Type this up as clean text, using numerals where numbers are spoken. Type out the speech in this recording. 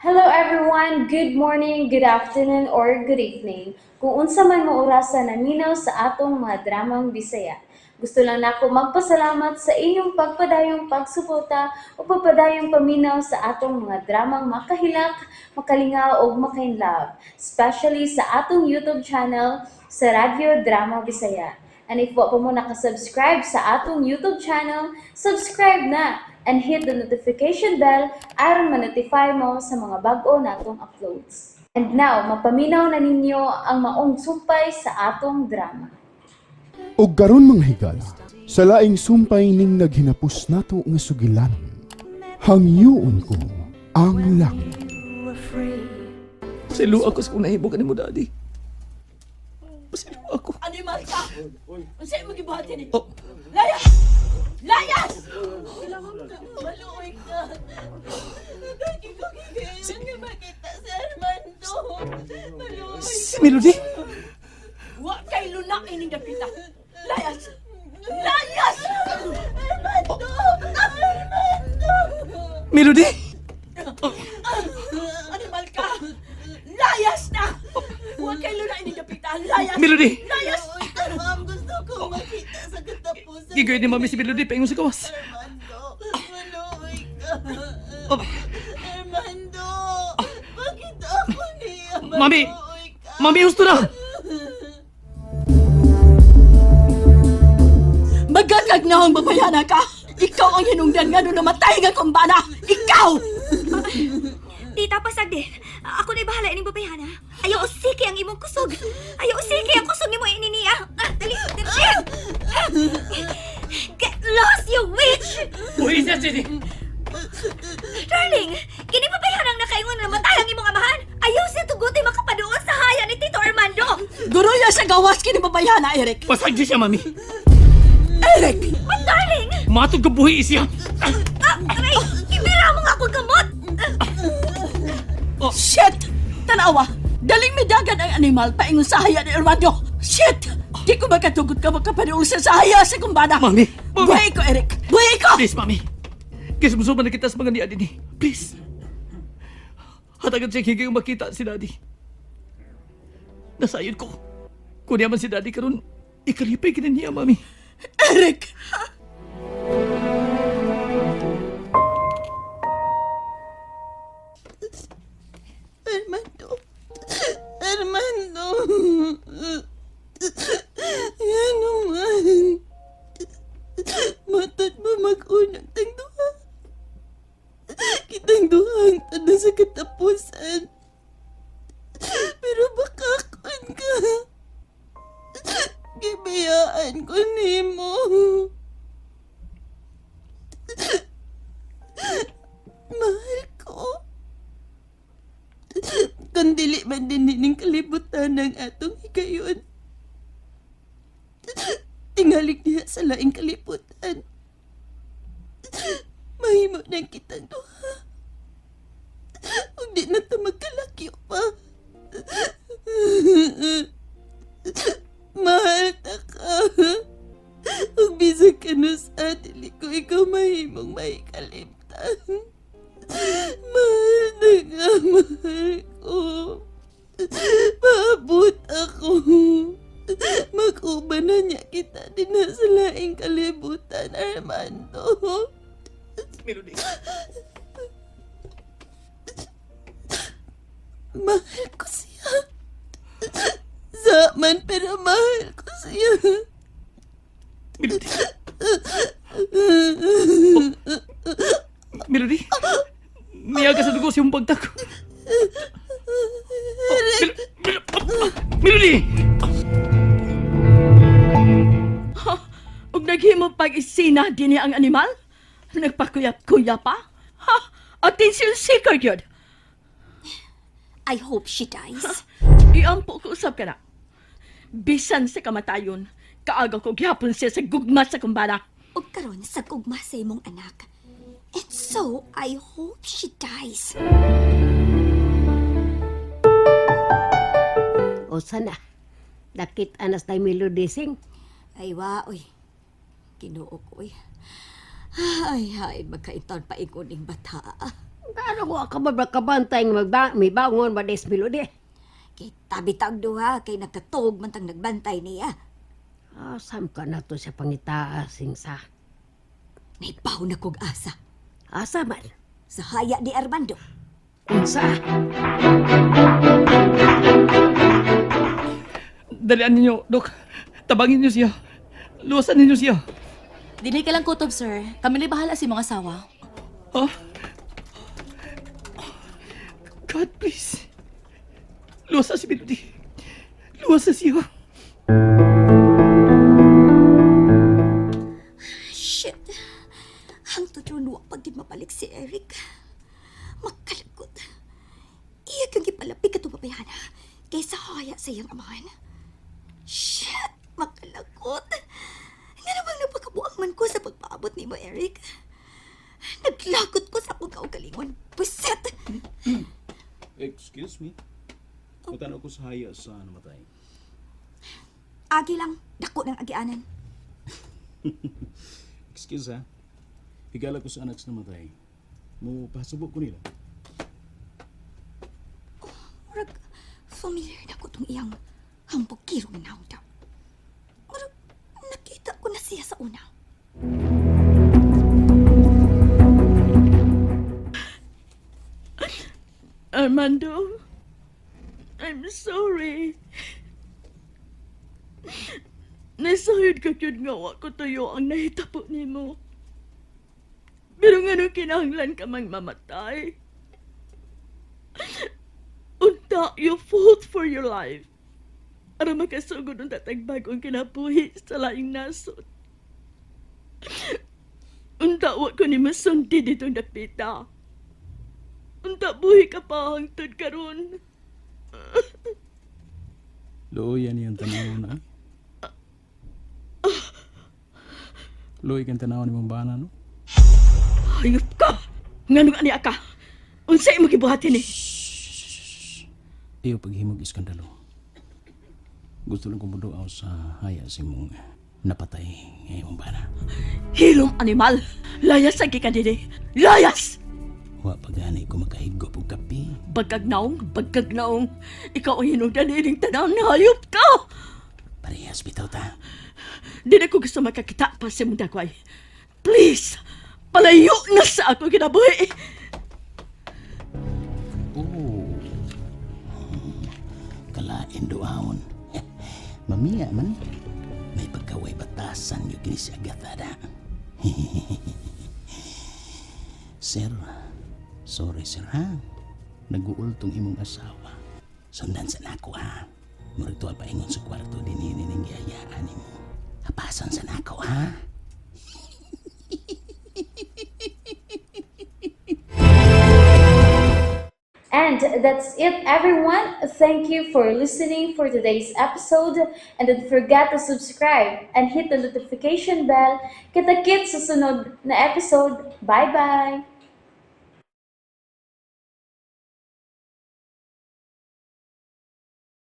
Hello everyone, good morning, good afternoon, or good evening. Kung unsa man mo orasan naminaw sa atong mga dramang Bisaya. Gusto lang nako magpasalamat sa inyong pagpadayong pagsuporta o pagpadayong paminaw sa atong mga dramang makahilak, makalingaw o makainlove, especially sa atong YouTube channel sa Radyo Drama Bisaya. And if wa pa mo nakasubscribe sa atong YouTube channel, subscribe na and hit the notification bell aron ma-notify mo sa mga bag-o natong uploads. And now, mapaminaw na ninyo ang maong sumpay sa atong drama. O garon mga higala, sa laing sumpay ning naghinapos nato nga sugilanon, hangyoon ko ang langit. Pasilo ako sa kung nahibog ka ni mo, Daddy. Pasilo ako. Ano yung marka? Ang sa'yo mo gibuhatin eh. Oh, Layas! Layas! Maluoy ka. Dagi ko gigayon nga makita si Armando. Maluoy si ka. Melody? Wa kay lunak ining dapita. Layas! Layas! Armando! Armando! Melody? Animal ka! Layas na! Wa kay lunak ining dapita. Layas! Melody? Layas! Ma'am, gusto ko makita sa katapusan. Gigoy ni Mami si Melody, paingon sa kawas. Armando, maluoy ka. Oh, Armando, bakit ako niya Mami! maluoy ka? Mami, gusto na! Magagag na ang babayana ka! Ikaw ang hinungdan nga nung namatay nga kumbana! Ikaw! Tita, pasagdi. Ako na'y bahala ining babayana. Ayaw usiki ang imong kusog. Ayaw usiki ang kusog ni mo ininiya. Dali, dali. Get lost, you witch! Uy, siya, Sidi! Darling, kini babayanang nakaingon na namatay ang imong amahan. Ayaw siya tuguti makapaduol sa haya ni Tito Armando. Guruya sa gawas kini babayana, Eric! Pasagdi siya, Mami. Eric! But darling, Matog ka buhi siya. aray, ibira mo nga ako gamot. Shit! Tanawa! Daling midagan ang animal paingon sa haya ni Armando! Shit! Di ko makatugot ka makapaduol sa haya sa kumbana! Mami! Mami! Buhay ko, Eric! Buhay ko! Please, Mami. Kasi musuman na kita sa mga niya din eh. Please. Hatagan siya higayong makita si Daddy. Nasayod ko. Kung naman si Daddy karon, ikalipay ka na niya, Mami. Eric! Armando! Armando! Yan naman! Matod mo mag-unang tang duha. Kitang duha ang tada sa katapusan. Pero bakakon ka. Gibayaan ko nimo. Mahal ko. Kung dili man din ning kalibutan ng atong higayon. Tingalik niya sa laing kalibutan. Mahimo na kitang duha. Huwag di na ito magkalakyo pa. Mahal ta ka. Huwag bisag ka no sa dili ko ikaw mahimong may kalimtan. Mahal na nga, mahal ko. Paabot ako. Mag-uban na niya kita din na sa laing kalibutan, Armando. Melody. Mahal ko siya. Zaman pero mahal ko siya. Melody. Melody. Niyaga sa dugo siyang pagtako. Melody! Ug naghimo pag-isina din ang animal? Nagpakuyap-kuya pa? Ha? Attention seeker yun. I hope she dies. Iampo ko usap ka na. Bisan sa kamatayon, kaaga ko gyapon siya sa gugma sa kumbana. Ug karon sa gugma sa imong anak. And so, I hope she dies. O sana, dakit anas tayo melodising. Ay, wa, oy. Kinuo ko, oy. Ay, magkaiton pa ikuning bata. Ano ko ka ba kabantay nga may bangon ba des Melody? Kay tabitag duha kay nagkatog man tang nagbantay niya. Asam ka na to sa pangitaas sa. Naipaw na kog asa Asa man? sa haya ni Armando. Unsa? Dalian ninyo, Dok. Tabangin niyo siya. Luwasan ninyo siya. Dili ka lang kutob, sir. Kami na bahala si mga asawa. Ha? God, please. Luwasan si Melody. Luwasan siya. Shit. Hangtod ron wa pag di mabalik si Eric. Magkalagot. Iya kang ipalapig ka tumapayana kaysa haya sa iyang amahan. Shit! Magkalagot. Nga namang napakabuang man ko sa pagpaabot ni mo, Eric. Naglagot ko sa akong kaugalingon. Buset! Excuse me? Matanaw ko sa haya sa namatay. Agi lang. Dako ng agianan. Excuse ha? Higala ko sa anak sa namatay. Mo pasubok ko nila. Murag, familiar na ko itong iyang hambog kiro ng naong daw. Murag, nakita ko na siya sa una. Armando, I'm sorry. Nasahid ka yun nga wa ko tuyo ang nahitabo ni mo. Pero nga nung kinahanglan ka mang mamatay. Unta, you fought for your life. Para makasugod ang tatagbagong kinabuhi sa laing nasod. Unta, wa ko ni masundi dito napita. Unta, buhi ka pa hangtod karon. Looy yan yung tanaw na. Looy kang tanaw ni mong bana, no? Hayop ka! Nganong ani ka? Unsay mo gibuhatin eh? Iyo paghimog iskandalo. Gusto lang kong muduaw sa haya si mong napatay ngayong bana. Hilom animal! Layas ang kikadidi! Layas! Wa pagani ko makahigop og kape. Bagkagnaong. Ikaw ang hinungdan ining tanaw na hayop ka! Parehas bitaw ta. Di na ko gusto makakita pa sa mong dakway. Please! Palayo na sa ako kinabuhi! Oh. Kalain doawon. Mamiya man. May pagkaway batasan yung kinis agatada. Sir, sorry sir ha. Nag-uultong imong asawa. Sundan sa nako ha. Muritual pa ingon sa kwarto din ng giyayaan mo. Hapasan sa nako ha. And that's it, everyone. Thank you for listening for today's episode. And don't forget to subscribe and hit the notification bell. Kita-kits sa sunod na episode. Bye-bye!